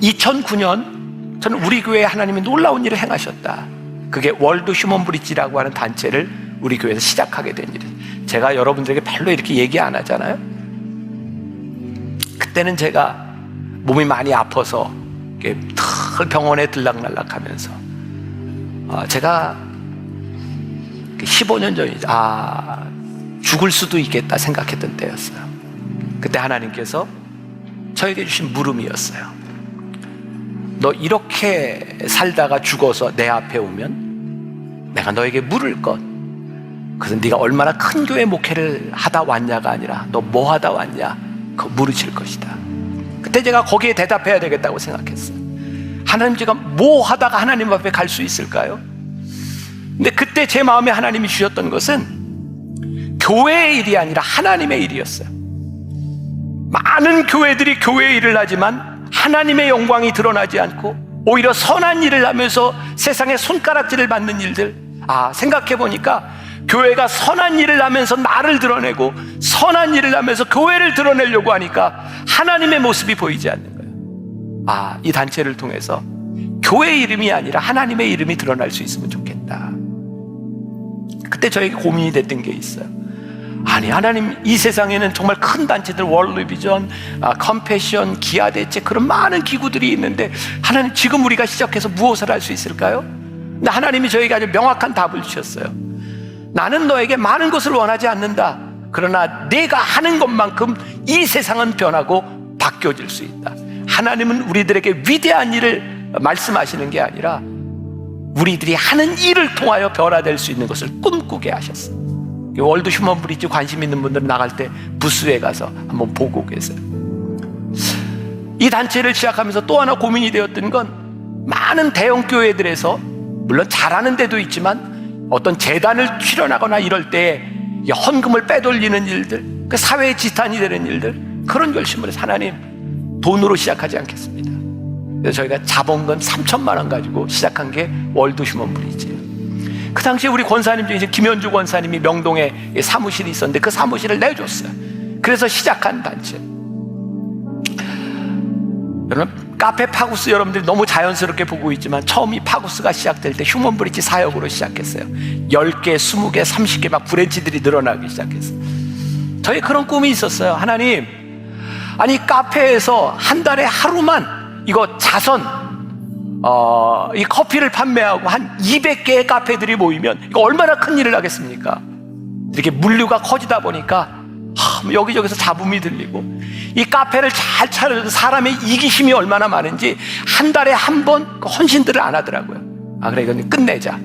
2009년 저는 우리 교회에 하나님이 놀라운 일을 행하셨다. 그게 월드 휴먼 브리지라고 하는 단체를 우리 교회에서 시작하게 된 일이에요. 제가 여러분들에게 별로 이렇게 얘기 안 하잖아요. 그때는 제가 몸이 많이 아파서 늘 병원에 들락날락하면서 제가 15년 전이죠. 죽을 수도 있겠다 생각했던 때였어요. 그때 하나님께서 저에게 주신 물음이었어요. 너 이렇게 살다가 죽어서 내 앞에 오면 내가 너에게 물을 것. 그래서 네가 얼마나 큰 교회 목회를 하다 왔냐가 아니라 너 뭐 하다 왔냐, 그거 물으실 것이다. 그때 제가 거기에 대답해야 되겠다고 생각했어요. 하나님, 제가 뭐 하다가 하나님 앞에 갈 수 있을까요? 근데 그때 제 마음에 하나님이 주셨던 것은 교회의 일이 아니라 하나님의 일이었어요. 많은 교회들이 교회의 일을 하지만 하나님의 영광이 드러나지 않고 오히려 선한 일을 하면서 세상에 손가락질을 받는 일들. 생각해보니까 교회가 선한 일을 하면서 나를 드러내고 선한 일을 하면서 교회를 드러내려고 하니까 하나님의 모습이 보이지 않는 거예요. 이 단체를 통해서 교회의 이름이 아니라 하나님의 이름이 드러날 수 있으면 좋겠다. 그때 저에게 고민이 됐던 게 있어요. 아니, 하나님, 이 세상에는 정말 큰 단체들, 월드비전, 컴패션, 기아대체, 그런 많은 기구들이 있는데 하나님, 지금 우리가 시작해서 무엇을 할 수 있을까요? 근데 하나님이 저에게 아주 명확한 답을 주셨어요. 나는 너에게 많은 것을 원하지 않는다. 그러나 내가 하는 것만큼 이 세상은 변하고 바뀌어질 수 있다. 하나님은 우리들에게 위대한 일을 말씀하시는 게 아니라 우리들이 하는 일을 통하여 변화될 수 있는 것을 꿈꾸게 하셨어요. 월드 휴먼 브리지 관심 있는 분들은 나갈 때 부스에 가서 한번 보고 계세요. 이 단체를 시작하면서 또 하나 고민이 되었던 건, 많은 대형 교회들에서 물론 잘하는 데도 있지만 어떤 재단을 출연하거나 이럴 때 헌금을 빼돌리는 일들, 그 사회의 지탄이 되는 일들, 그런 결심을 해서 하나님, 돈으로 시작하지 않겠습니다. 그래서 저희가 자본금 3천만 원 가지고 시작한 게 월드 휴먼 브리지예요. 그 당시에 우리 권사님 중에 김현주 권사님이 명동에 사무실이 있었는데 그 사무실을 내줬어요. 그래서 시작한 단체. 여러분, 카페 파구스 여러분들이 너무 자연스럽게 보고 있지만 처음 이 파구스가 시작될 때 휴먼 브리지 사역으로 시작했어요. 10개, 20개, 30개 막 브랜치들이 늘어나기 시작했어요. 저희 그런 꿈이 있었어요. 하나님, 아니 카페에서 한 달에 하루만 이거 자선 이 커피를 판매하고 한 200개의 카페들이 모이면 이거 얼마나 큰 일을 하겠습니까? 이렇게 물류가 커지다 보니까 여기저기서 잡음이 들리고, 이 카페를 잘 차려도 사람의 이기심이 얼마나 많은지 한 달에 한 번 헌신들을 안 하더라고요. 그래, 이건 끝내자.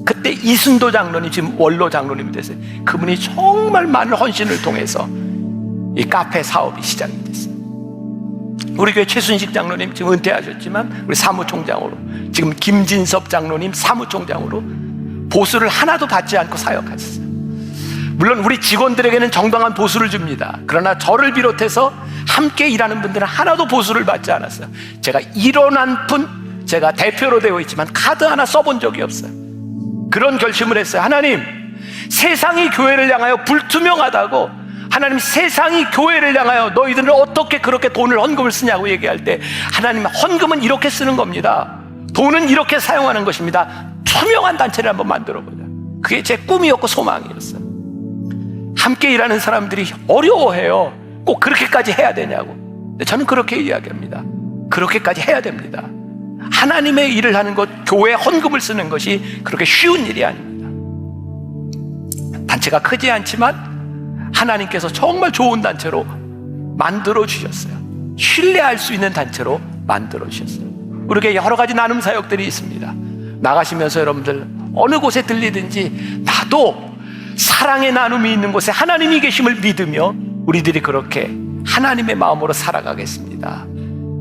그때 이순도 장로님, 지금 원로 장로님이 됐어요. 그분이 정말 많은 헌신을 통해서 이 카페 사업이 시작이 됐어요. 우리 교회 최순식 장로님 지금 은퇴하셨지만 우리 사무총장으로, 지금 김진섭 장로님 사무총장으로 보수를 하나도 받지 않고 사역하셨어요. 물론 우리 직원들에게는 정당한 보수를 줍니다. 그러나 저를 비롯해서 함께 일하는 분들은 하나도 보수를 받지 않았어요. 제가 1원 한 푼, 제가 대표로 되어 있지만 카드 하나 써본 적이 없어요. 그런 결심을 했어요. 하나님, 세상이 교회를 향하여 불투명하다고, 하나님, 세상이 교회를 향하여 너희들은 어떻게 그렇게 돈을 헌금을 쓰냐고 얘기할 때, 하나님, 헌금은 이렇게 쓰는 겁니다. 돈은 이렇게 사용하는 것입니다. 투명한 단체를 한번 만들어보자. 그게 제 꿈이었고 소망이었어요. 함께 일하는 사람들이 어려워해요. 꼭 그렇게까지 해야 되냐고. 근데 저는 그렇게 이야기합니다. 그렇게까지 해야 됩니다. 하나님의 일을 하는 것, 교회 헌금을 쓰는 것이 그렇게 쉬운 일이 아닙니다. 단체가 크지 않지만 하나님께서 정말 좋은 단체로 만들어 주셨어요. 신뢰할 수 있는 단체로 만들어 주셨어요. 우리에게 여러 가지 나눔 사역들이 있습니다. 나가시면서 여러분들 어느 곳에 들리든지 나도 사랑의 나눔이 있는 곳에 하나님이 계심을 믿으며 우리들이 그렇게 하나님의 마음으로 살아가겠습니다.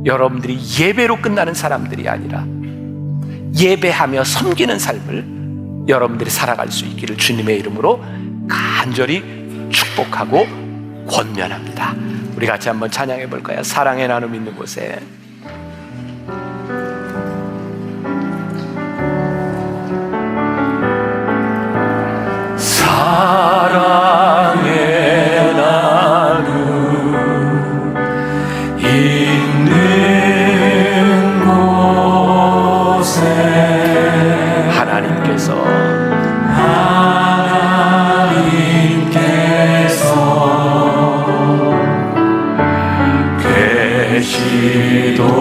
여러분들이 예배로 끝나는 사람들이 아니라 예배하며 섬기는 삶을 여러분들이 살아갈 수 있기를 주님의 이름으로 간절히 축복하고 권면합니다. 우리 같이 한번 찬양해 볼까요? 사랑의 나눔 있는 곳에. 사랑의 나눔 있는 곳에 하나님께서 계시도다.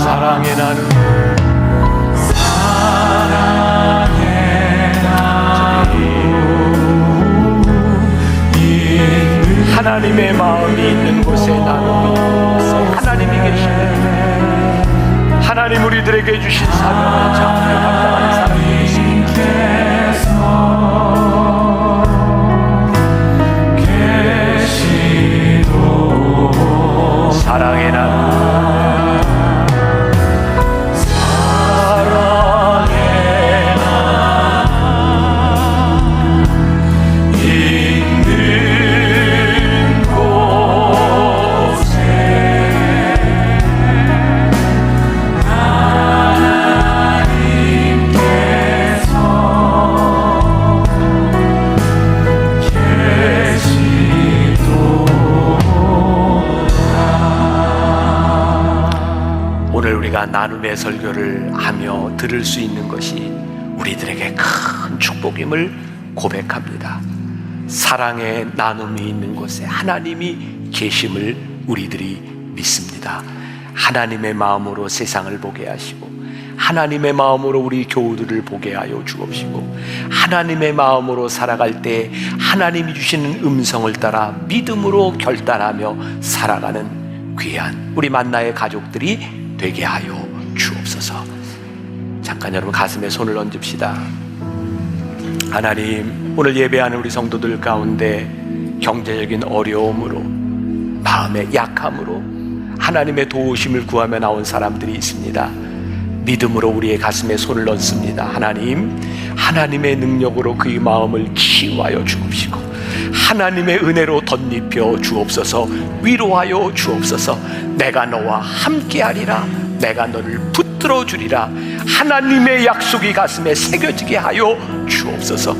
사랑의 나눔, 사랑의 나눔 있는 곳에 하나님의 마음이 있는 곳에 나눔이 있는 곳에 하나님이 계시네. 하나님 우리들에게 주신 사명을 정말 감당하는 사람들이 있습니다. 사랑의 나눔, 사랑의 나눔 우리가 나눔의 설교를 하며 들을 수 있는 것이 우리들에게 큰 축복임을 고백합니다. 사랑의 나눔이 있는 곳에 하나님이 계심을 우리들이 믿습니다. 하나님의 마음으로 세상을 보게 하시고 하나님의 마음으로 우리 교우들을 보게 하여 주옵시고 하나님의 마음으로 살아갈 때 하나님이 주시는 음성을 따라 믿음으로 결단하며 살아가는 귀한 우리 만나의 가족들이 되게 하여 주옵소서. 잠깐 여러분 가슴에 손을 얹읍시다. 하나님, 오늘 예배하는 우리 성도들 가운데 경제적인 어려움으로 마음의 약함으로 하나님의 도우심을 구하며 나온 사람들이 있습니다. 믿음으로 우리의 가슴에 손을 얹습니다. 하나님, 하나님의 능력으로 그의 마음을 치유하여 주옵시고 하나님의 은혜로 덧입혀 주옵소서. 위로하여 주옵소서. 내가 너와 함께하리라. 내가 너를 붙들어 주리라. 하나님의 약속이 가슴에 새겨지게 하여 주옵소서.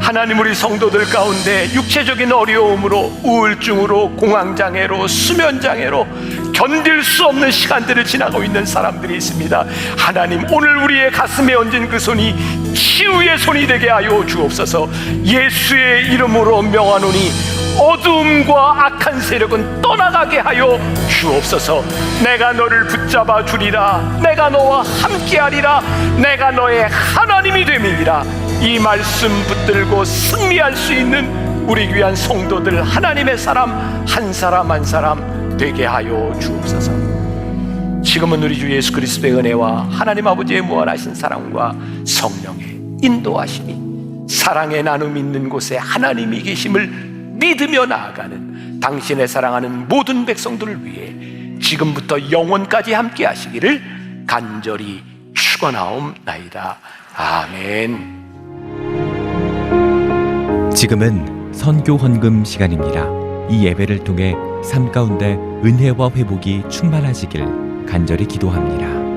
하나님, 우리 성도들 가운데 육체적인 어려움으로 우울증으로 공황장애로 수면장애로 견딜 수 없는 시간들을 지나고 있는 사람들이 있습니다. 하나님, 오늘 우리의 가슴에 얹은 그 손이 치유의 손이 되게 하여 주옵소서. 예수의 이름으로 명하노니 어두움과 악한 세력은 떠나가게 하여 주옵소서. 내가 너를 붙잡아 주리라. 내가 너와 함께하리라. 내가 너의 하나님이 됨이니라. 이 말씀 붙들고 승리할 수 있는 우리 귀한 성도들, 하나님의 사람 한 사람 한 사람 되게 하여 주옵소서. 지금은 우리 주 예수 그리스도의 은혜와 하나님 아버지의 무한하신 사랑과 성령의 인도하심이 사랑의 나눔 있는 곳에 하나님이 계심을 믿으며 나아가는 당신의 사랑하는 모든 백성들을 위해 지금부터 영원까지 함께 하시기를 간절히 축원하옵나이다. 아멘. 지금은 선교 헌금 시간입니다. 이 예배를 통해 삶 가운데 은혜와 회복이 충만하시길 간절히 기도합니다.